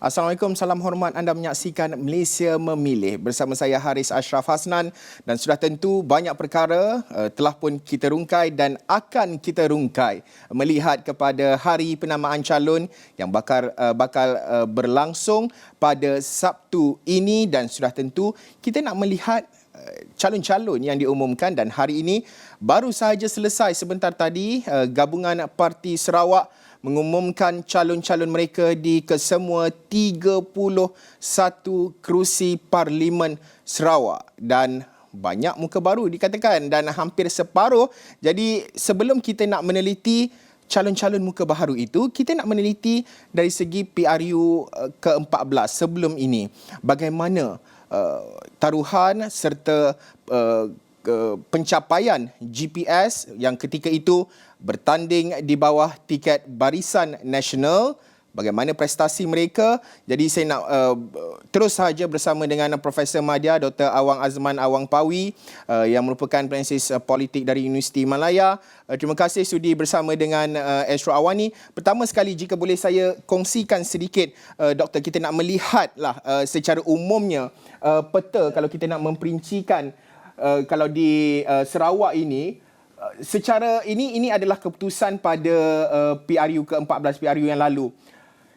Assalamualaikum, salam hormat. Anda menyaksikan Malaysia Memilih bersama saya Haris Ashraf Hasnan, dan sudah tentu banyak perkara telah pun kita rungkai dan akan kita rungkai melihat kepada hari penamaan calon yang bakal berlangsung pada Sabtu ini, dan sudah tentu kita nak melihat calon-calon yang diumumkan. Dan hari ini baru sahaja selesai sebentar tadi Gabungan Parti Sarawak mengumumkan calon-calon mereka di kesemua 31 kerusi Parlimen Sarawak, dan banyak muka baru dikatakan dan hampir separuh. Jadi sebelum kita nak meneliti calon-calon muka baru itu, kita nak meneliti dari segi PRU ke-14 sebelum ini. Bagaimana taruhan serta pencapaian GPS yang ketika itu bertanding di bawah tiket Barisan Nasional, bagaimana prestasi mereka. Jadi saya nak terus sahaja bersama dengan Profesor Madya Dr. Awang Azman Awang Pawi yang merupakan penanalisis politik dari Universiti Malaya. Terima kasih sudi bersama dengan Astro Awani. Pertama sekali, jika boleh saya kongsikan sedikit, Doktor, kita nak melihatlah secara umumnya peta, kalau kita nak memperincikan kalau di Sarawak ini, secara ini adalah keputusan pada PRU ke-14, PRU yang lalu.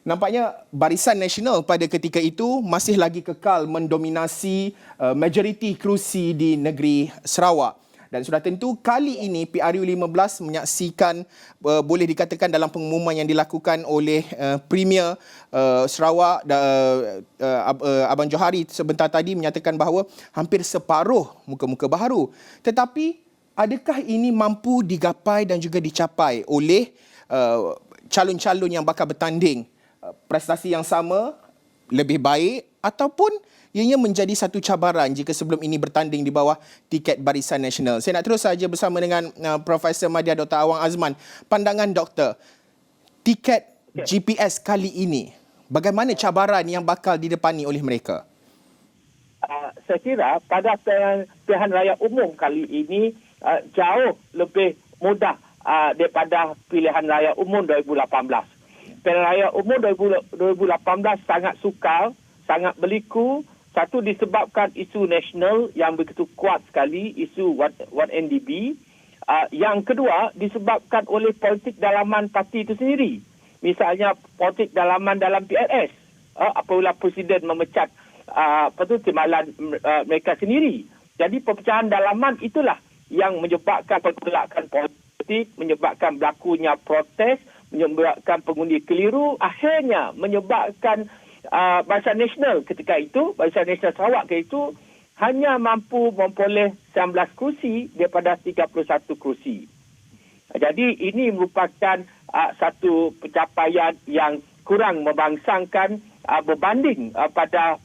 Nampaknya Barisan Nasional pada ketika itu masih lagi kekal mendominasi majoriti kerusi di negeri Sarawak. Dan sudah tentu kali ini PRU 15 menyaksikan, boleh dikatakan dalam pengumuman yang dilakukan oleh Premier Sarawak, Abang Johari sebentar tadi menyatakan bahawa hampir separuh muka-muka baru. Tetapi adakah ini mampu digapai dan juga dicapai oleh calon-calon yang bakal bertanding? Prestasi yang sama, lebih baik, ataupun ianya menjadi satu cabaran jika sebelum ini bertanding di bawah tiket Barisan Nasional? Saya nak terus saja bersama dengan Profesor Madya Dr. Awang Azman. Pandangan doktor, tiket GPS kali ini, bagaimana cabaran yang bakal didepani oleh mereka? Saya kira pada pilihan raya umum kali ini jauh lebih mudah daripada pilihan raya umum 2018. Pilihan raya umum 2018 sangat sukar, sangat berliku. Satu, disebabkan isu nasional yang begitu kuat sekali, isu 1NDB. Yang kedua, disebabkan oleh politik dalaman parti itu sendiri. Misalnya politik dalaman dalam PLS, apabila Presiden memecat timbalan mereka sendiri. Jadi perpecahan dalaman itulah yang menyebabkan pergolakan politik, menyebabkan berlakunya protes, menyebabkan pengundi keliru, akhirnya menyebabkan Barisan Nasional ketika itu, Barisan Nasional Sarawak ketika itu hanya mampu memperoleh 19 kerusi daripada 31 kerusi. Jadi ini merupakan satu pencapaian yang kurang membangsangkan berbanding pada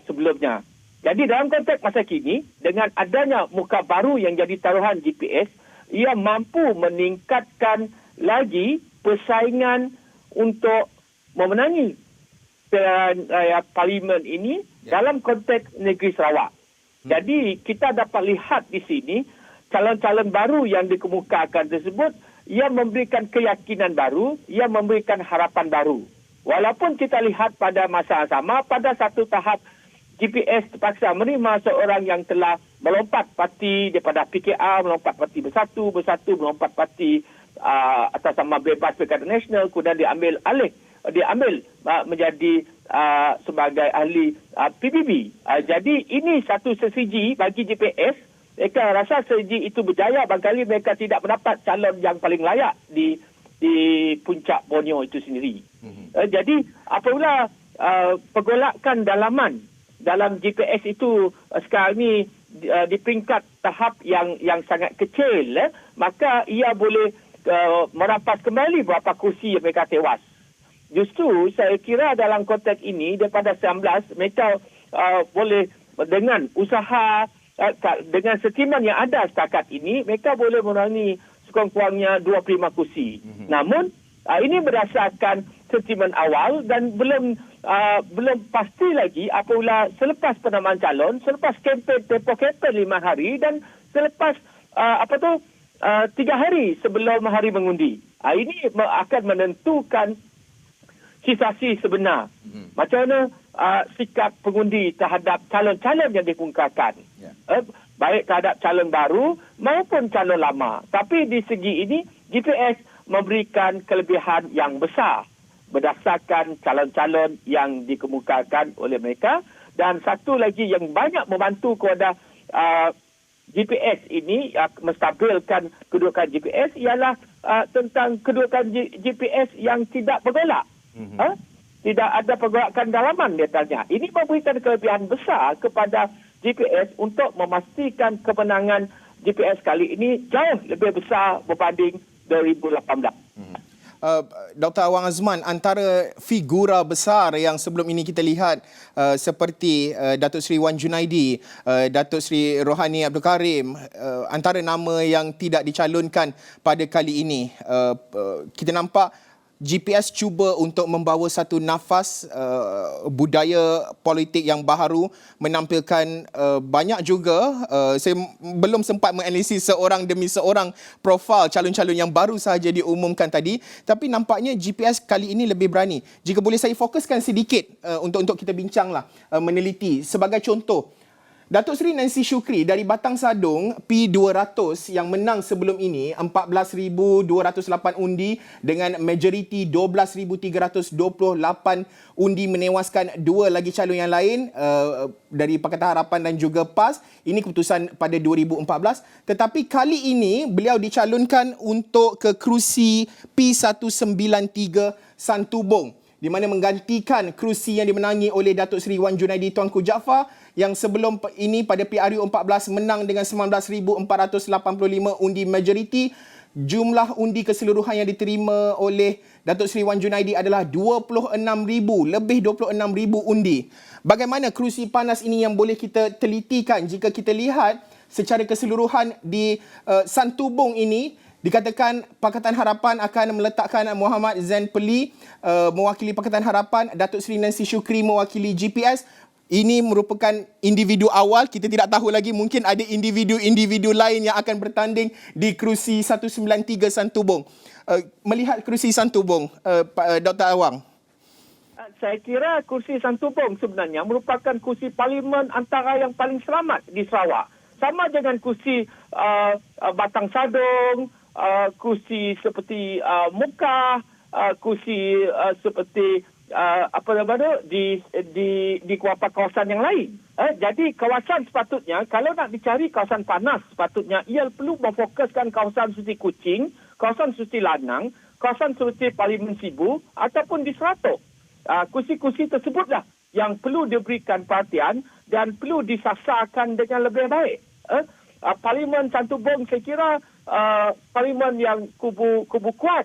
sebelumnya. Jadi dalam konteks masa kini, dengan adanya muka baru yang jadi taruhan GPS, ia mampu meningkatkan lagi persaingan untuk memenangi pilihan raya parlimen ini dalam konteks negeri Sarawak. Jadi kita dapat lihat di sini calon-calon baru yang dikemukakan tersebut, ia memberikan keyakinan baru, ia memberikan harapan baru. Walaupun kita lihat pada masa yang sama, pada satu tahap GPS terpaksa menerima seorang yang telah melompat parti daripada PKR, melompat parti bersatu, melompat parti atas nama bebas Perikatan Nasional, kemudian diambil menjadi sebagai ahli PBB. Jadi ini satu strategi bagi GPS. Mereka rasa strategi itu berjaya, barangkali mereka tidak mendapat calon yang paling layak di puncak Borneo itu sendiri. Jadi apabila pergolakan dalaman dalam GPS itu sekarang ini di peringkat tahap yang sangat kecil, maka ia boleh merampas kembali beberapa kursi yang mereka tewas. Justru saya kira dalam konteks ini daripada 19 mereka boleh dengan usaha, dengan setiman yang ada setakat ini, mereka boleh memenangi sekurang-kurangnya 25 kursi. Namun ini berdasarkan setiman awal dan belum pasti lagi apabila selepas penamaan calon, selepas tempoh kempen 5 hari dan selepas 3 hari sebelum hari mengundi. Ini akan menentukan situasi sebenar. Macam mana sikap pengundi terhadap calon-calon yang dikemukakan. Baik terhadap calon baru maupun calon lama. Tapi di segi ini, GPS memberikan kelebihan yang besar berdasarkan calon-calon yang dikemukakan oleh mereka. Dan satu lagi yang banyak membantu kepada GPS ini, menstabilkan kedudukan GPS ialah tentang kedudukan GPS yang tidak bergolak. Tidak ada pergolakan dalaman dia tanya. Ini memberikan kelebihan besar kepada GPS untuk memastikan kemenangan GPS kali ini jauh lebih besar berbanding 2018. Dr. Awang Azman, antara figura besar yang sebelum ini kita lihat seperti Datuk Seri Wan Junaidi, Datuk Seri Rohani Abdul Karim, antara nama yang tidak dicalonkan pada kali ini, kita nampak GPS cuba untuk membawa satu nafas budaya politik yang baharu, menampilkan banyak juga, saya belum sempat menganalisis seorang demi seorang profil calon-calon yang baru sahaja diumumkan tadi, tapi nampaknya GPS kali ini lebih berani. Jika boleh saya fokuskan sedikit untuk kita bincanglah, meneliti. Sebagai contoh, Datuk Seri Nancy Shukri dari Batang Sadong P200 yang menang sebelum ini 14,208 undi dengan majoriti 12,328 undi, menewaskan dua lagi calon yang lain dari Pakatan Harapan dan juga PAS. Ini keputusan pada 2014. Tetapi kali ini beliau dicalonkan untuk ke kerusi P193 Santubong, di mana menggantikan kerusi yang dimenangi oleh Datuk Seri Wan Junaidi Tuanku Jaafar yang sebelum ini pada PRU 14 menang dengan 19,485 undi majoriti. Jumlah undi keseluruhan yang diterima oleh Datuk Seri Wan Junaidi adalah 26,000 undi. Bagaimana kerusi panas ini yang boleh kita telitikan jika kita lihat secara keseluruhan di Santubong ini? Dikatakan Pakatan Harapan akan meletakkan Muhammad Zain Peli mewakili Pakatan Harapan, Datuk Seri Nancy Shukri mewakili GPS. Ini merupakan individu awal, kita tidak tahu lagi, mungkin ada individu-individu lain yang akan bertanding di kerusi 193 Santubong. Melihat kerusi Santubong, Dr. Awang. Saya kira kursi Santubong sebenarnya merupakan kursi parlimen antara yang paling selamat di Sarawak. Sama dengan kursi Batang Sadong, kursi seperti Mukah, kursi seperti di kawasan yang lain. Jadi kawasan sepatutnya, kalau nak dicari kawasan panas, sepatutnya ia perlu memfokuskan kawasan seperti Kuching, kawasan seperti Lanang, kawasan seperti Parlimen Sibu ataupun di Seratok. Kursi-kursi tersebutlah yang perlu diberikan perhatian dan perlu disasarkan dengan lebih baik. Parlimen Santubong saya kira parlimen yang kubu kuat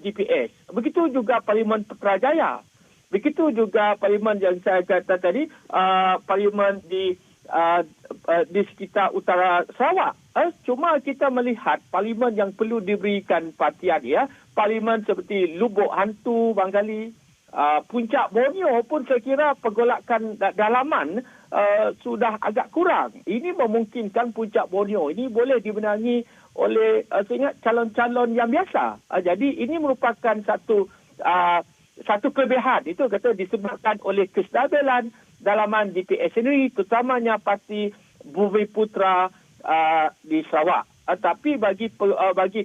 GPS. Begitu juga Parlimen Putrajaya. Begitu juga parlimen yang saya kata tadi, parlimen di sekitar utara Sarawak. Cuma kita melihat parlimen yang perlu diberikan perhatian, ya, parlimen seperti Lubuk Hantu barangkali, Puncak Borneo pun saya kira pergolakan dalaman sudah agak kurang. Ini memungkinkan Puncak Borneo ini boleh dimenangi oleh saya ingat calon-calon yang biasa. Jadi ini merupakan satu kelebihan, itu kata disebabkan oleh kestabilan dalaman GPS sendiri, terutamanya parti Bumi Putra di Sarawak. Tapi bagi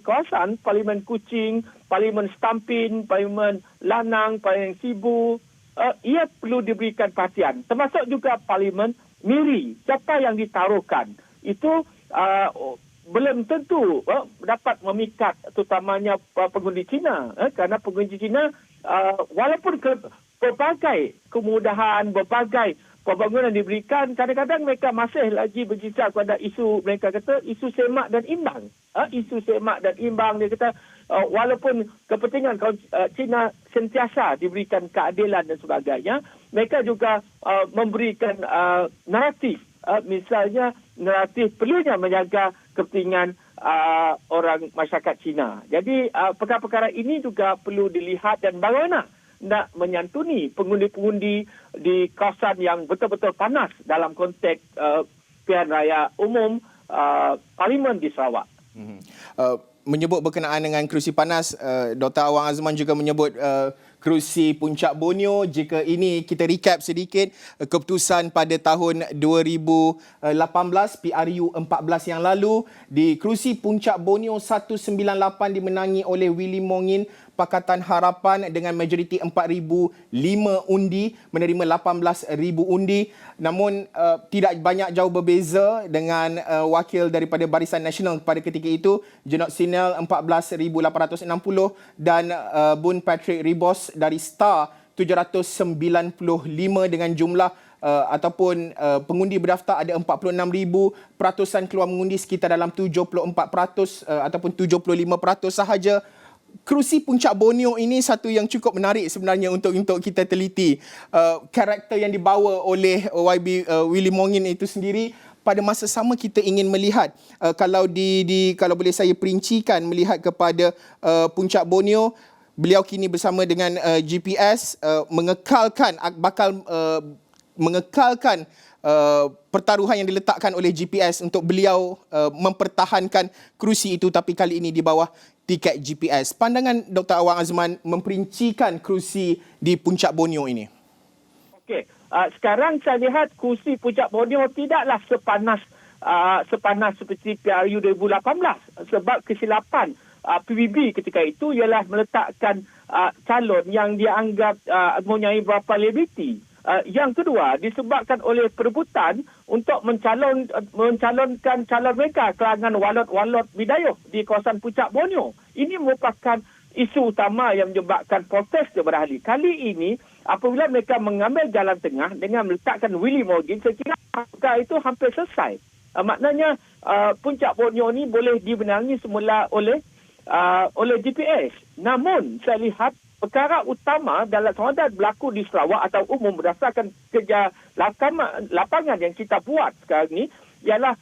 kawasan Parlimen Kuching, Parlimen Stampin, Parlimen Lanang, Parlimen Sibu, ia perlu diberikan perhatian. Termasuk juga Parlimen Miri. Siapa yang ditaruhkan itu belum tentu dapat memikat terutamanya pengundi Cina. Kerana pengundi Cina walaupun berbagai kemudahan, berbagai pembangunan diberikan, kadang-kadang mereka masih lagi berjejak pada isu, mereka kata isu semak dan imbang. Isu semak dan imbang, dia kata walaupun kepentingan Cina sentiasa diberikan keadilan dan sebagainya, mereka juga memberikan naratif. Misalnya naratif perlunya menjaga kepentingan orang masyarakat Cina. Jadi perkara-perkara ini juga perlu dilihat dan bagaimana nak menyantuni pengundi-pengundi di kawasan yang betul-betul panas dalam konteks pilihan raya umum parlimen di Sarawak. Menyebut berkenaan dengan kerusi panas, Dr. Awang Azman juga menyebut kerusi Puncak Borneo. Jika ini kita recap sedikit, keputusan pada tahun 2018 PRU 14 yang lalu, di kerusi Puncak Borneo 198 dimenangi oleh Willy Mongin Pakatan Harapan dengan majoriti 4,005 undi, menerima 18,000 undi. Namun tidak banyak jauh berbeza dengan wakil daripada Barisan Nasional pada ketika itu, Junot Sinel 14,860 dan Bun Patrick Ribos dari STAR 795 dengan jumlah pengundi berdaftar ada 46,000, peratusan keluar mengundi sekitar dalam 74% ataupun 75% sahaja. Kerusi Puncak Borneo ini satu yang cukup menarik sebenarnya untuk kita teliti. Karakter yang dibawa oleh YB Willy Mongin itu sendiri. Pada masa sama kita ingin melihat kalau boleh saya perincikan melihat kepada Puncak Borneo, beliau kini bersama dengan GPS mengekalkan pertaruhan yang diletakkan oleh GPS untuk beliau mempertahankan kerusi itu, tapi kali ini di bawah tiket GPS. Pandangan Dr. Awang Azman memperincikan kerusi di Puncak Borneo ini. Okey, sekarang saya lihat kerusi Puncak Borneo tidaklah sepanas seperti PRU 2018 sebab kesilapan PBB ketika itu ialah meletakkan calon yang dianggap mempunyai beberapa liability. Yang kedua, disebabkan oleh perebutan untuk mencalonkan calon mereka kalangan walot-walot Bidayuh di kawasan Puncak Borneo. Ini merupakan isu utama yang menyebabkan protes daripada ahli. Kali ini, apabila mereka mengambil jalan tengah dengan meletakkan Willy Mongin, saya kira itu hampir selesai. Maknanya, Puncak Borneo ini boleh dimenangi semula oleh GPS. Namun, saya lihat perkara utama dalam sama ada berlaku di Sarawak atau umum berdasarkan kerja lapangan yang kita buat sekarang ini ialah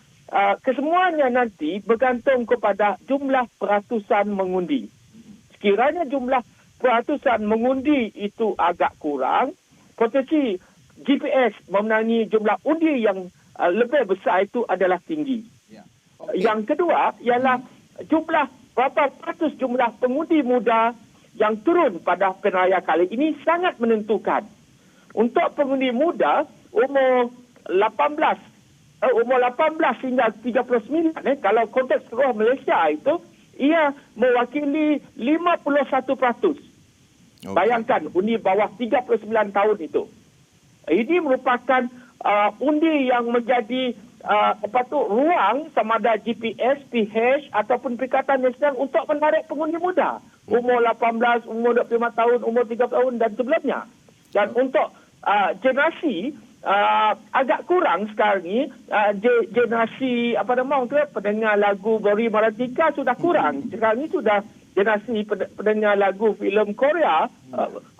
kesemuanya nanti bergantung kepada jumlah peratusan mengundi. Sekiranya jumlah peratusan mengundi itu agak kurang, potensi GPS memenangi jumlah undi yang lebih besar itu adalah tinggi. Okay. Yang kedua ialah berapa peratus jumlah pengundi muda yang turun pada pilihan raya kali ini sangat menentukan. Untuk pengundi muda umur 18 hingga 39, kalau konteks seluruh Malaysia itu, ia mewakili 51%. Okay. Bayangkan undi bawah 39 tahun itu. Ini merupakan undi yang menjadi ruang sama ada GPS, PH ataupun Perikatan Nasional untuk menarik pengundi muda. Umur 18, umur 25 tahun, umur 30 tahun dan sebelumnya. Dan untuk generasi agak kurang sekarang ni, generasi pendengar lagu Bori Maratika sudah kurang. Sekarang ni sudah generasi pendengar lagu filem Korea,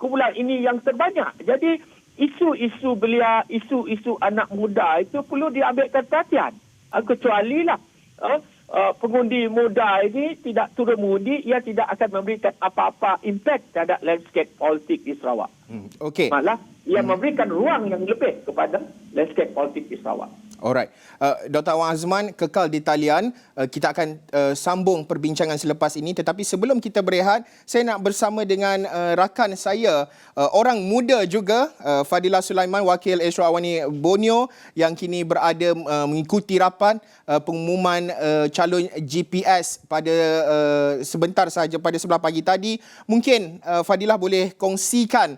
kumpulan ini yang terbanyak. Jadi isu-isu belia, isu-isu anak muda itu perlu diambilkan perhatian. Kecuali lah pengundi muda ini tidak turun mengundi, ia tidak akan memberikan apa-apa impact terhadap landscape politik di Sarawak. Okay. Malah ia memberikan ruang yang lebih kepada landscape politik di Sarawak. Alright. Dr. Awang Azman kekal di talian. Kita akan sambung perbincangan selepas ini. Tetapi sebelum kita berehat, saya nak bersama dengan rakan saya, orang muda juga, Fadilah Sulaiman, Wakil Esra Awani Borneo yang kini berada mengikuti rapat pengumuman calon GPS pada sebentar sahaja pada sebelah pagi tadi. Mungkin Fadilah boleh kongsikan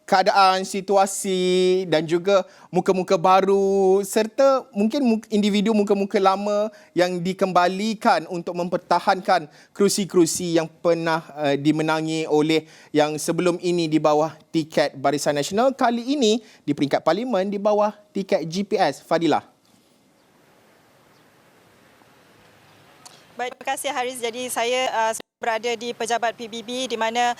keadaan, situasi dan juga muka-muka baru serta mungkin individu muka-muka lama yang dikembalikan untuk mempertahankan kerusi-kerusi yang pernah dimenangi oleh yang sebelum ini di bawah tiket Barisan Nasional, kali ini di peringkat Parlimen di bawah tiket GPS. Fadilah. Baik, terima kasih Haris. Jadi saya berada di pejabat PBB di mana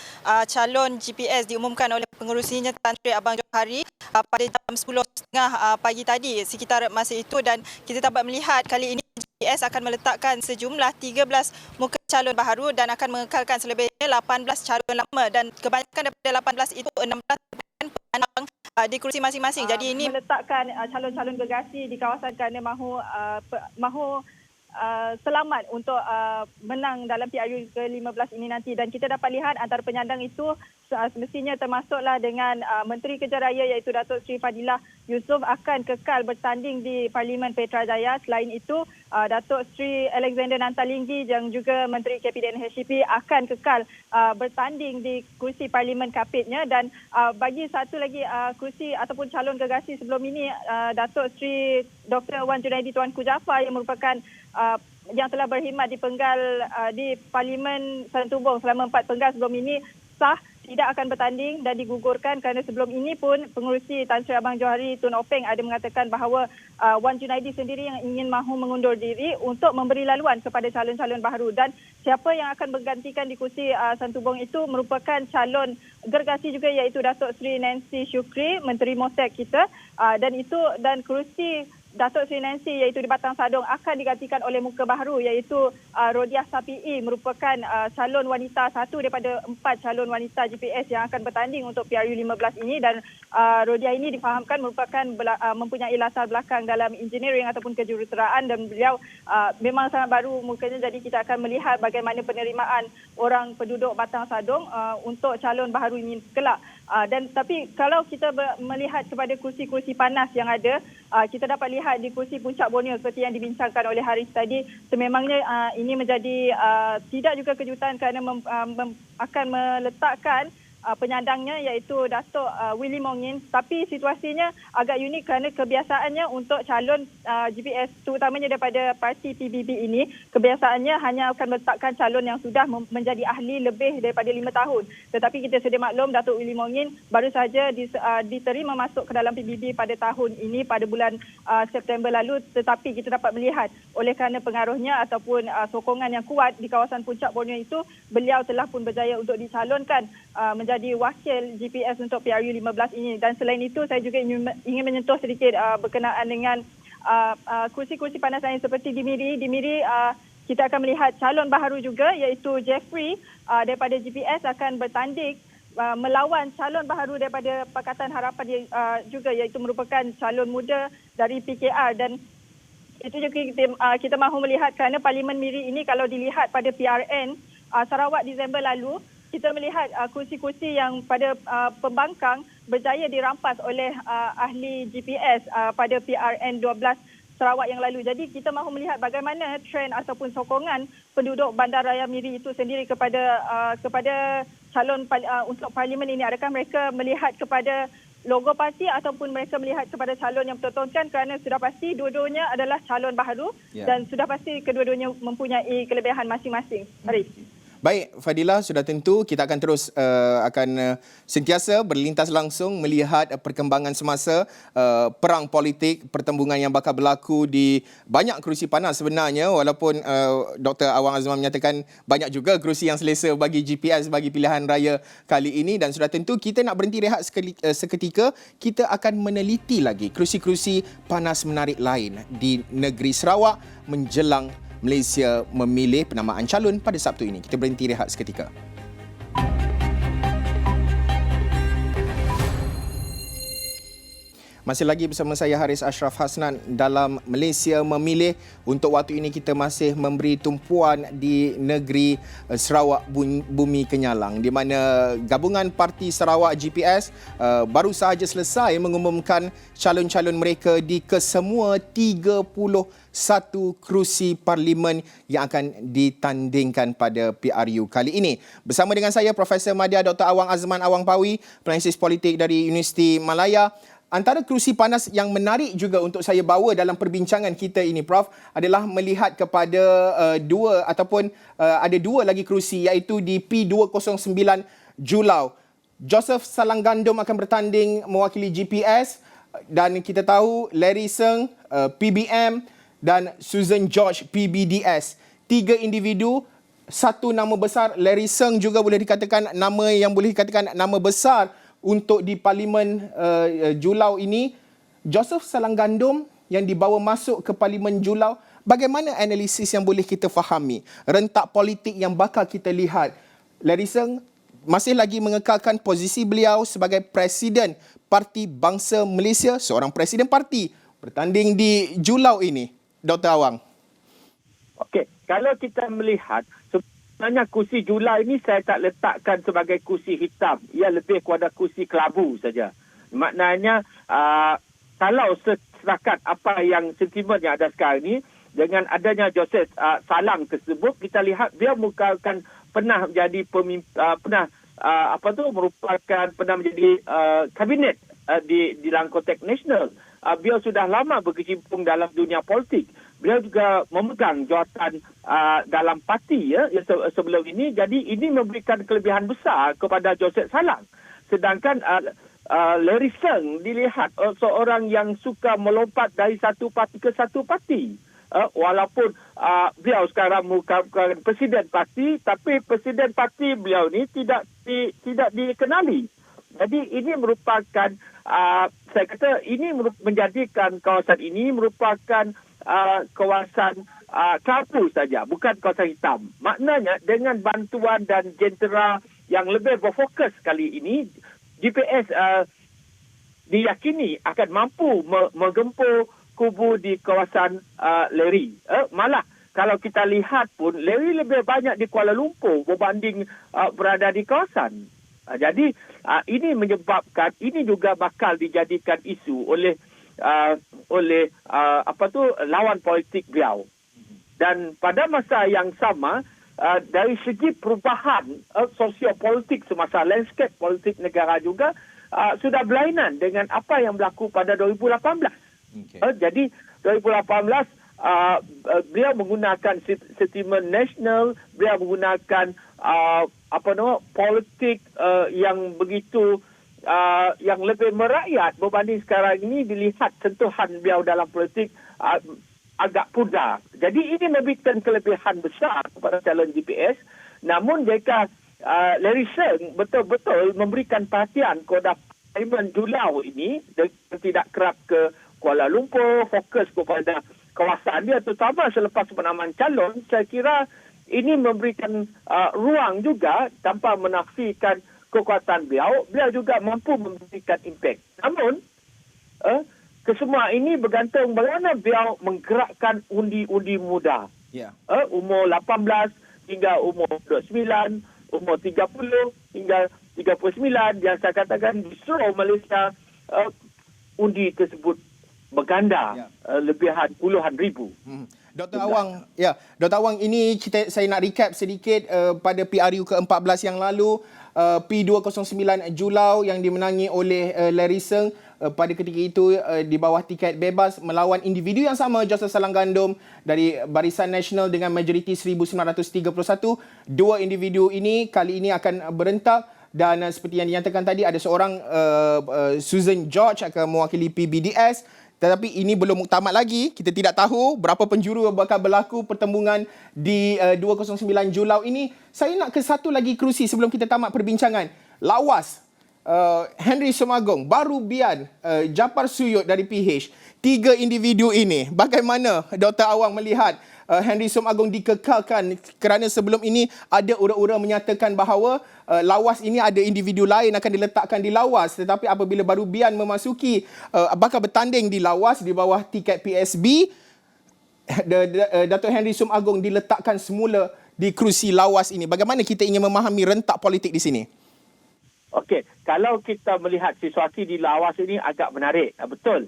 calon GPS diumumkan oleh pengerusinya Tan Sri Abang Johari pada jam 10.30 pagi tadi sekitar masa itu, dan kita dapat melihat kali ini GPS akan meletakkan sejumlah 13 muka calon baharu dan akan mengekalkan selebihnya 18 calon lama, dan kebanyakan daripada 18 itu 16 penandang di kerusi masing-masing. Jadi ini meletakkan calon-calon gergasi di kawasan kerana mahu selamat untuk menang dalam PRU ke-15 ini nanti. Dan kita dapat lihat antara penyandang itu semestinya termasuklah dengan Menteri Kejaraya iaitu Datuk Seri Fadilah Yusof akan kekal bertanding di Parlimen Petrajaya. Selain itu, Datuk Seri Alexander Nantalinggi yang juga Menteri KPDN HCP akan kekal bertanding di kursi Parlimen Kapitnya. Dan bagi satu lagi kursi ataupun calon gergasi sebelum ini, Datuk Seri Dr. Wan Junaidi Tuanku Jaafar yang merupakan yang telah berkhidmat di penggal di Parlimen Santubong selama 4 penggal sebelum ini sah tidak akan bertanding dan digugurkan kerana sebelum ini pun pengerusi Tan Sri Abang Johari Tun Openg ada mengatakan bahawa Wan Junaidi sendiri yang ingin mahu mengundur diri untuk memberi laluan kepada calon-calon baharu. Dan siapa yang akan menggantikan di kursi Santubong itu merupakan calon gergasi juga iaitu Datuk Seri Nancy Shukri, Menteri Motek kita, dan kerusi Datuk Seri Nancy iaitu di Batang Sadong akan digantikan oleh muka baharu iaitu Rodiah Sapii, merupakan calon wanita satu daripada 4 calon wanita GPS yang akan bertanding untuk PRU 15 ini. Dan Rodiah ini difahamkan merupakan mempunyai latar belakang dalam engineering ataupun kejuruteraan dan beliau memang sangat baru mukanya. Jadi kita akan melihat bagaimana penerimaan orang penduduk Batang Sadong untuk calon baharu ini kelak. Tapi kalau kita melihat kepada kursi-kursi panas yang ada, kita dapat lihat di kursi Puncak Borneo seperti yang dibincangkan oleh Haris tadi, sememangnya ini menjadi tidak juga kejutan kerana akan meletakkan penyandangnya iaitu Datuk Willy Mongin. Tapi situasinya agak unik kerana kebiasaannya untuk calon GPS terutamanya daripada parti PBB ini, kebiasaannya hanya akan meletakkan calon yang sudah menjadi ahli lebih daripada 5 tahun. Tetapi kita sedia maklum Datuk Willy Mongin baru saja diterima masuk ke dalam PBB pada tahun ini pada bulan September lalu. Tetapi kita dapat melihat oleh kerana pengaruhnya ataupun sokongan yang kuat di kawasan Puncak Borneo itu, beliau telah pun berjaya untuk dicalonkan menjadi wakil GPS untuk PRU 15 ini. Dan selain itu saya juga ingin menyentuh sedikit berkenaan dengan kursi-kursi panas lain seperti di Miri. Di Miri kita akan melihat calon baharu juga iaitu Jeffrey daripada GPS akan bertanding melawan calon baharu daripada Pakatan Harapan juga iaitu merupakan calon muda dari PKR. Dan itu juga kita mahu melihat kerana Parlimen Miri ini kalau dilihat pada PRN Sarawak Disember lalu, kita melihat kursi-kursi yang pada pembangkang berjaya dirampas oleh ahli GPS pada PRN 12 Sarawak yang lalu. Jadi kita mahu melihat bagaimana trend ataupun sokongan penduduk Bandaraya Miri itu sendiri kepada calon untuk parlimen ini. Adakah mereka melihat kepada logo parti ataupun mereka melihat kepada calon yang bertonton, kerana sudah pasti dua-duanya adalah calon baharu dan sudah pasti kedua-duanya mempunyai kelebihan masing-masing. Haris. Baik, Fadilah, sudah tentu kita akan terus sentiasa berlintas langsung melihat perkembangan semasa perang politik, pertembungan yang bakal berlaku di banyak kerusi panas sebenarnya, walaupun Dr. Awang Azman menyatakan banyak juga kerusi yang selesa bagi GPS bagi pilihan raya kali ini. Dan sudah tentu kita nak berhenti rehat seketika, kita akan meneliti lagi kerusi-kerusi panas menarik lain di negeri Sarawak menjelang Malaysia memilih penamaan calon pada Sabtu ini. Kita berhenti rehat seketika. Masih lagi bersama saya Haris Ashraf Hasnan dalam Malaysia memilih. Untuk waktu ini kita masih memberi tumpuan di negeri Sarawak Bumi Kenyalang, di mana gabungan Parti Sarawak GPS baru sahaja selesai mengumumkan calon-calon mereka di kesemua 31 kerusi parlimen yang akan ditandingkan pada PRU kali ini. Bersama dengan saya Profesor Madya Dr. Awang Azman Awang Pawi, penanalisis politik dari Universiti Malaya. Antara kerusi panas yang menarik juga untuk saya bawa dalam perbincangan kita ini, Prof, adalah melihat kepada ada dua lagi kerusi, iaitu di P209 Julau. Joseph Salanggandom akan bertanding mewakili GPS, dan kita tahu Larry Seng PBM dan Susan George PBDS. 3 individu, satu nama besar. Larry Seng juga boleh dikatakan nama besar untuk di Parlimen Julau ini. Joseph Salanggandom yang dibawa masuk ke Parlimen Julau, bagaimana analisis yang boleh kita fahami, rentak politik yang bakal kita lihat? Larry Seng masih lagi mengekalkan posisi beliau sebagai Presiden Parti Bangsa Malaysia, seorang Presiden Parti bertanding di Julau ini. Dr. Awang. Okey, kalau kita melihat sebenarnya kursi Julai ini saya tak letakkan sebagai kursi hitam. Ia lebih kepada kursi kelabu saja. Maknanya kalau setakat apa yang sentimen yang ada sekarang ini, dengan adanya Joseph Salang tersebut, kita lihat dia merupakan pernah menjadi pernah menjadi kabinet di dalam konteks nasional. Beliau sudah lama berkecimpung dalam dunia politik. Beliau juga memegang jawatan dalam parti sebelum ini. Jadi ini memberikan kelebihan besar kepada Joseph Salang. Sedangkan Larry Seng dilihat seorang yang suka melompat dari satu parti ke satu parti. Walaupun beliau sekarang merupakan presiden parti, tapi presiden parti beliau ni tidak dikenali. Jadi ini merupakan saya kata ini menjadikan kawasan ini merupakan kawasan kelabu saja, bukan kawasan hitam. Maknanya dengan bantuan dan jentera yang lebih berfokus kali ini, GPS diyakini akan mampu menggempur kubu di kawasan Larry. Malah kalau kita lihat pun, Larry lebih banyak di Kuala Lumpur berbanding berada di kawasan. Jadi ini menyebabkan ini juga bakal dijadikan isu oleh lawan politik beliau. Dan pada masa yang sama, dari segi perubahan sosiopolitik semasa landscape politik negara juga sudah berlainan dengan apa yang berlaku pada 2018. Okay. Jadi 2018 beliau menggunakan sentimen nasional, beliau menggunakan politik yang begitu yang lebih merakyat berbanding sekarang ini dilihat sentuhan beliau dalam politik agak pudar. Jadi ini memberikan kelebihan besar kepada calon GPS. Namun jika Larry Seng betul-betul memberikan perhatian kepada Parlimen Julau ini dan tidak kerap ke Kuala Lumpur, fokus kepada kawasan dia terutama selepas penamaan calon, saya kira ini memberikan ruang juga tanpa menafikan kekuatan beliau. Beliau juga mampu memberikan impak. Namun kesemua ini bergantung bagaimana beliau menggerakkan undi-undi muda. Yeah. Umur 18 hingga umur 29, umur 30 hingga 39 yang saya katakan di seluruh Malaysia undi tersebut berganda, lebihan puluhan ribu. Dr. Awang, Dr. Awang, ini saya nak recap sedikit pada PRU ke-14 yang lalu, P209 Julau yang dimenangi oleh Larry Seng pada ketika itu di bawah tiket bebas melawan individu yang sama, Joseph Salang Gandum dari Barisan Nasional dengan majoriti 1931. Dua individu ini kali ini akan berentak dan seperti yang dinyatakan tadi ada seorang Susan George akan mewakili PBDS. Tetapi ini belum tamat lagi. Kita tidak tahu berapa penjuru bakal berlaku pertembungan di 209 Julau ini. Saya nak ke satu lagi kerusi sebelum kita tamat perbincangan. Lawas, Henry Sumagong, Baru Bian, Japar Suyut dari PH. Tiga individu ini, bagaimana Dr. Awang melihat Henry Sumagong dikekalkan kerana sebelum ini ada ura-ura menyatakan bahawa Lawas ini ada individu lain akan diletakkan di Lawas, tetapi apabila Baru Bian memasuki bakal bertanding di Lawas di bawah tiket PSB, Dato' Henry Sumagong diletakkan semula di kerusi Lawas ini. Bagaimana kita ingin memahami rentak politik di sini? Okey, kalau kita melihat situasi di Lawas ini agak menarik. Betul.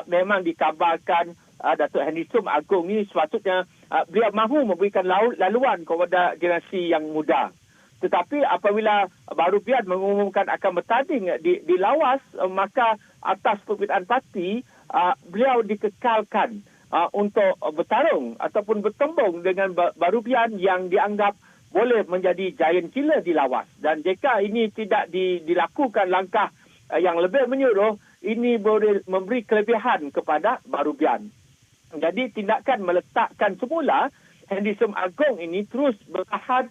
Memang dikabarkan Datuk Henry Sumagong ini sepatutnya beliau mahu memberikan laluan kepada generasi yang muda. Tetapi apabila Baru Bian mengumumkan akan bertanding di Lawas, maka atas permintaan parti beliau dikekalkan untuk bertarung ataupun bertembung dengan Baru Bian yang dianggap boleh menjadi giant killer di Lawas. Dan jika ini tidak dilakukan langkah yang lebih menyuruh, ini boleh memberi kelebihan kepada Baru Bian. Jadi tindakan meletakkan semula Henry Sumagong ini terus bertahan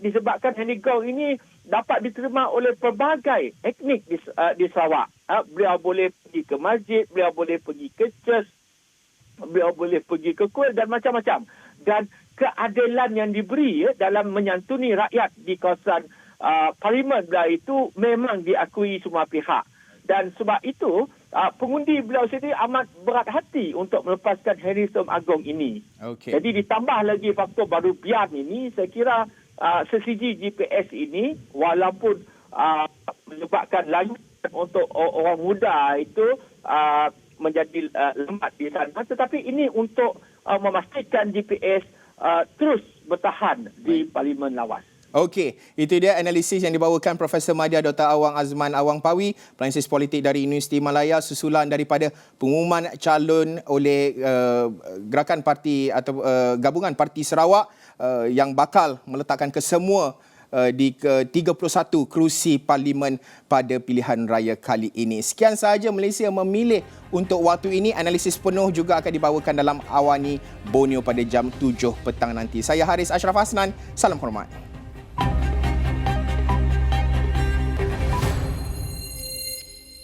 disebabkan Henry Gong ini dapat diterima oleh pelbagai etnik di Sarawak. Beliau boleh pergi ke masjid, beliau boleh pergi ke church, beliau boleh pergi ke kuil dan macam-macam. Dan keadilan yang diberi dalam menyantuni rakyat di kawasan parlimen beliau itu memang diakui semua pihak. Dan sebab itu pengundi beliau sendiri amat berat hati untuk melepaskan Henry Tom Agong ini. Okey. Jadi ditambah lagi faktor baru Bian ini, saya kira sesiji GPS ini walaupun menyebabkan laluan untuk orang muda itu menjadi lembat di sana, tetapi ini untuk memastikan GPS terus bertahan di Parlimen lawas. Okey, itu dia analisis yang dibawakan Profesor Madya Dr. Awang Azman Awang Pawi, Penganalisis Politik dari Universiti Malaya, susulan daripada pengumuman calon oleh gerakan parti atau gabungan Parti Sarawak yang bakal meletakkan kesemua di ke-31 kerusi parlimen pada pilihan raya kali ini. Sekian sahaja Malaysia memilih untuk waktu ini. Analisis penuh juga akan dibawakan dalam Awani Borneo pada jam 7 petang nanti. Saya Haris Ashraf Hasnan, salam hormat.